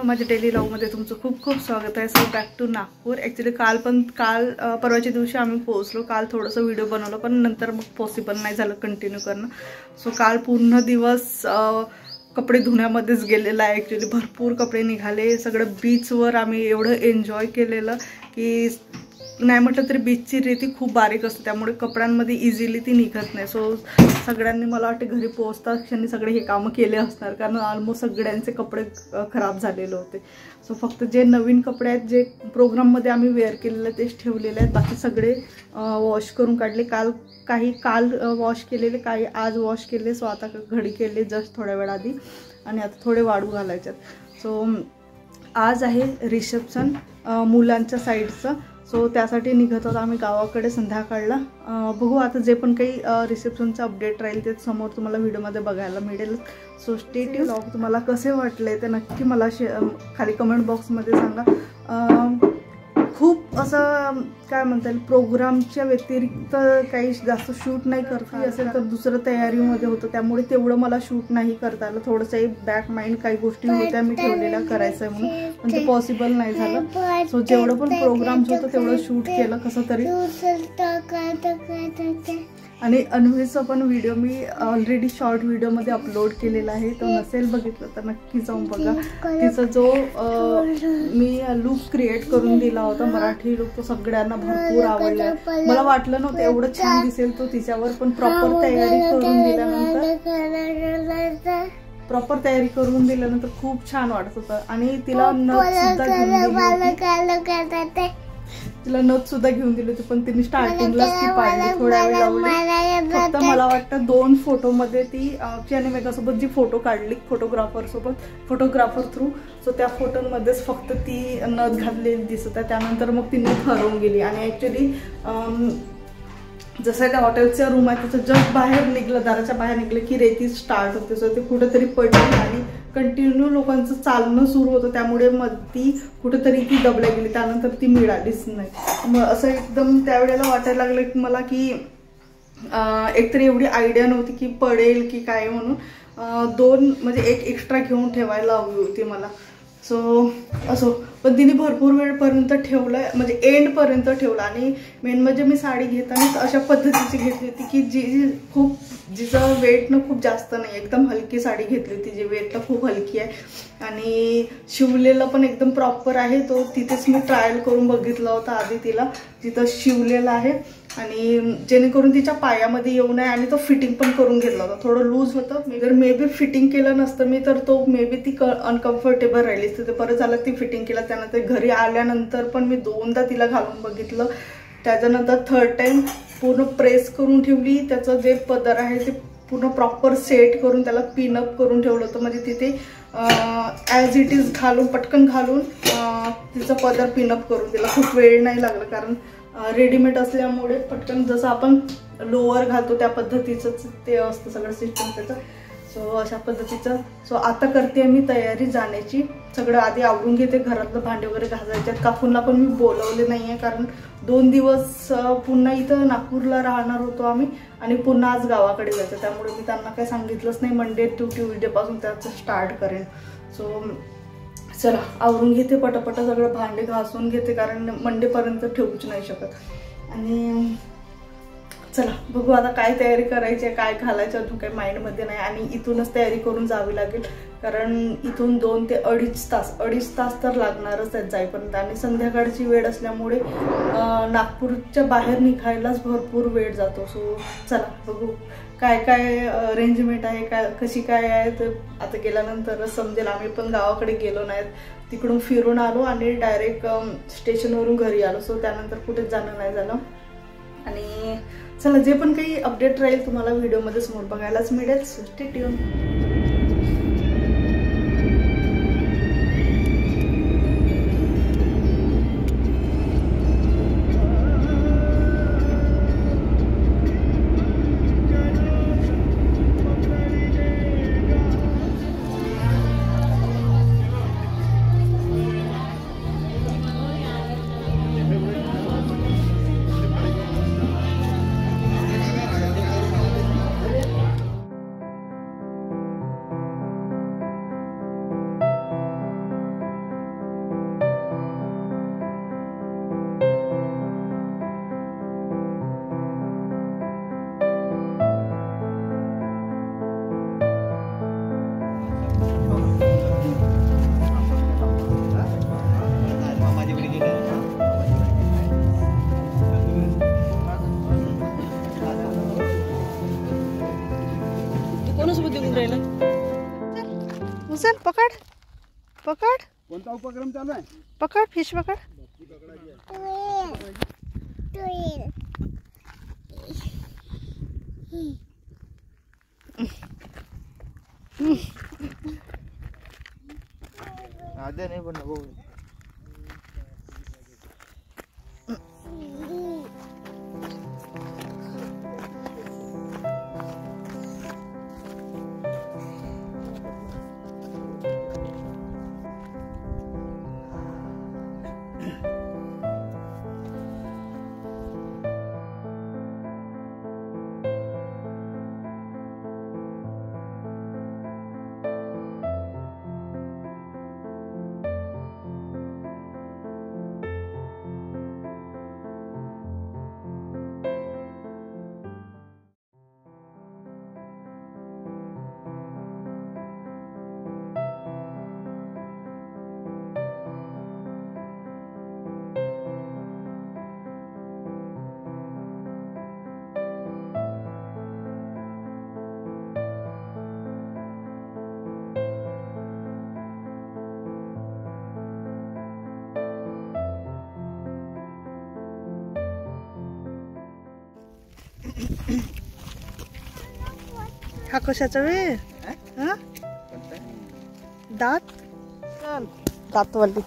माझ्या डेली व्लॉगमध्ये तुमचं खूप खूप स्वागत आहे. So back to Nagpur. Actually काल परवाच्या दिवशी आम्ही पोहोचलो. काल थोडंसं व्हिडिओ बनवलं पण नंतर मग पॉसिबल नाही झालं कंटिन्यू करणं. सो काल पूर्ण दिवस कपडे धुण्यामध्येच गेलेला आहे. ॲक्च्युली भरपूर कपडे निघाले. सगळं बीचवर आम्ही एवढं एन्जॉय केलेलं की नाही म्हटलं तरी बीचची रेती खूप बारीक असते, त्यामुळे कपड्यांमध्ये इझिली ती निघत नाही. सो सगळ्यांनी मला वाटते घरी पोहोचता क्षणी सगळे हे कामं केले असणार, कारण ऑलमोस्ट सगळ्यांचे कपडे खराब झालेले होते. सो फक्त जे नवीन कपडे आहेत जे प्रोग्राममध्ये आम्ही वेअर केलेले तेच ठेवलेले आहेत. बाकी सगळे वॉश करून काढले. काल वॉश केलेले, काही आज वॉश केले. सो आता घडी केले जस्ट थोड्या वेळ आधी, आणि आता थोडे वाळू घालायच्यात. सो आज आहे रिसेप्शन मुलांच्या साईडचं. सो त्यासाठी निघत होतो आम्ही गावाकडे संध्याकाळला. बघू आता जे पण काही रिसेप्शनचं अपडेट राहील ते समोर तुम्हाला व्हिडिओमध्ये बघायला मिळेल. So stay tune. व्लॉग तुम्हाला कसे वाटले ते नक्की मला खाली कमेंट बॉक्समध्ये सांगा. खूप असं काय म्हणता येईल, प्रोग्रामच्या व्यतिरिक्त काही जास्त शूट नाही करता असेल तर दुसरं तयारीमध्ये होतं, त्यामुळे तेवढं मला शूट नाही करता आलं. थोडंसं बॅक माइंड काही गोष्टी होत्या मी ठेवलेल्या करायचं आहे म्हणून, पण ते पॉसिबल नाही झालं. सो जेवढं पण प्रोग्राम्स होतं तेवढं शूट केलं कसं तरी. आणि अन्वीचा पण व्हिडिओ मी ऑलरेडी शॉर्ट व्हिडिओमध्ये अपलोड केलेला आहे. तो नसेल बघितलं तर नक्की जाऊन बघा. तिचा जो मी लुक क्रिएट करून दिला होता, मराठी लुक, तो सगळ्यांना भरपूर आवडला. मला वाटलं नव्हतं एवढं छान दिसेल तो तिच्यावर, पण प्रॉपर तयारी करून दिल्यानंतर खूप छान वाटत होतं. आणि तिला नथ सुद्धा घेऊन दिली होती, पण तिने स्टार्टिंगलाच ती पाहिली, थोड्या वेळ लावली. फक्त मला वाटतं 2 फोटोमध्ये ती आणि मेघासोबत जी फोटो काढली फोटोग्राफर थ्रू, सो त्या फोटोमध्येच फक्त ती नथ घातलेली दिसत आहे. त्यानंतर मग ती नथ हरवून गेली. आणि ॲक्च्युली जसं त्या हॉटेलचा रूम आहे त्याचं जस्ट बाहेर निघलं, दाराच्या बाहेर निघलं की रेती स्टार्ट होते. सो ते कुठेतरी पडली आणि कंटिन्यू लोकांचं चालणं सुरू होतं, त्यामुळे मग ती कुठेतरी ती दबल्या गेली. त्यानंतर ती मिळालीच नाही. मग असं एकदम त्यावेळेला वाटायला लागलं की मला की एकतरी एवढी आयडिया नव्हती की पडेल की काय म्हणून. 2 म्हणजे एक एक्स्ट्रा घेऊन ठेवायला हवी होती मला. सो असो, पण तिने भरपूर वेळपर्यंत ठेवलं, म्हणजे एंडपर्यंत ठेवलं. आणि मेन म्हणजे मी साडी घेतानाच अशा पद्धतीची घेतली होती की जिचं वेटनं खूप जास्त नाही, एकदम हलकी साडी घेतली होती, जी वेटला खूप हलकी आहे. आणि शिवलेलं पण एकदम प्रॉपर आहे. तो तिथेच मी ट्रायल करून बघितला होता आधी तिला, तिथं शिवलेला आहे. आणि जेणेकरून तिच्या पायामध्ये येऊ नये. आणि तो फिटिंग पण करून घेतला होता, थोडं लूज होतं. जर मे बी फिटिंग केलं नसतं मी तर तो मे बी ती अनकम्फर्टेबल राहिली असते. ते परत झालं ती फिटिंग केलं. त्यानंतर घरी आल्यानंतर पण मी 2दा तिला घालून बघितलं. त्याच्यानंतर 3rd टाइम पूर्ण प्रेस करून ठेवली. त्याचं जे पदर आहे ते पूर्ण प्रॉपर सेट करून त्याला पिनअप करून ठेवलं होतं, म्हणजे तिथे ॲज इट इज पटकन घालून तिचा पदर पिनअप करून दिला. खूप वेळ नाही लागला, कारण रेडीमेड असल्यामुळे पटकन जसं आपण लोअर घालतो त्या पद्धतीचंच ते असतं सगळं सिस्टम त्याचं. सो अशा पद्धतीचं. सो आता करते मी तयारी जाण्याची. सगळं आधी आवडून घेते, घरातलं भांडे वगैरे घासायच्यात. काकूंना पण मी बोलवले नाही आहे, कारण 2 दिवस पुन्हा इथं नागपूरला राहणार होतो आम्ही, आणि पुन्हा आज गावाकडे जायचं, त्यामुळे मी त्यांना काही सांगितलंच नाही. मंडे टू ट्यूजडेपासून त्याचं स्टार्ट करेन. सो चला आवरून घेते पटापट, सगळं भांडे घासून घेते, कारण मंडेपर्यंत ठेवूच नाही शकत. आणि चला बघू आता काय तयारी करायची आहे, काय घालायचं अजून काही माइंडमध्ये नाही. आणि इथूनच तयारी करून जावी लागेल, कारण इथून 2 ते 2.5 तास तर लागणारच आहेत जाईपर्यंत. आणि संध्याकाळची वेळ असल्यामुळे नागपूरच्या बाहेर निघायलाच भरपूर वेळ जातो. सो चला बघू काय काय अरेंजमेंट आहे, कशी काय आहे, तर आता गेल्यानंतरच समजेल. आम्ही पण गावाकडे गेलो नाहीत, तिकडून फिरून आलो आणि डायरेक्ट स्टेशनवरून घरी आलो. सो त्यानंतर कुठेच जाणं नाही झालं. आणि चला जे पण काही अपडेट राहील तुम्हाला व्हिडिओमध्ये समोर बघायलाच मिळेल. So stay tune. कोणासोबत देऊन राहिला? उचल, पकड पकड. कोणता उपक्रम चालू आहे? पकड फिश पकड. आद्या नाही पण नको. हा कशाचा वेळ? दात दातवाली.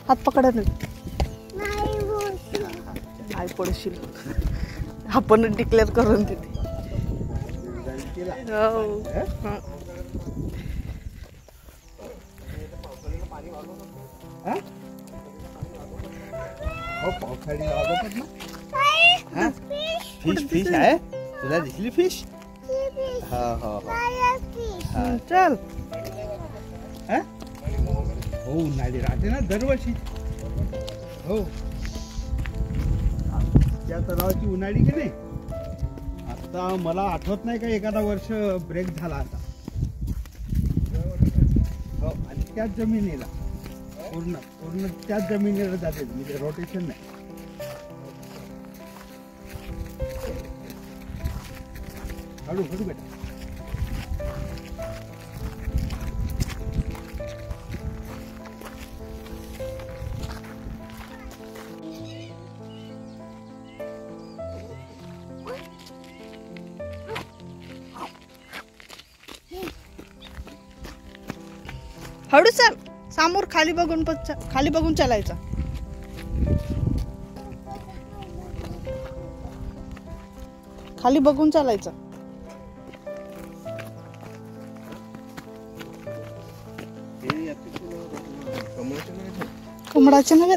हात पकडा नाही पडशील. आपण डिक्लेअर करून देते. फिश फिश आहे तुला दिसली फिश? हा हा चल. हो उन्हाळी राहते ना दरवर्षी. हो त्या तलावाची उन्हाळी की नाही. आता मला आठवत नाही का एखादा वर्ष ब्रेक झाला आता. हो आणि त्याच जमिनीला पूर्ण पूर्ण त्याच जमिनीला जाते म्हणजे रोटेशन नाही. हळू हळू बेटा. हळू चल. समोर खाली बघून खाली बघून चालायचं. खाली बघून चालायचं. कमळाचे नव्हे.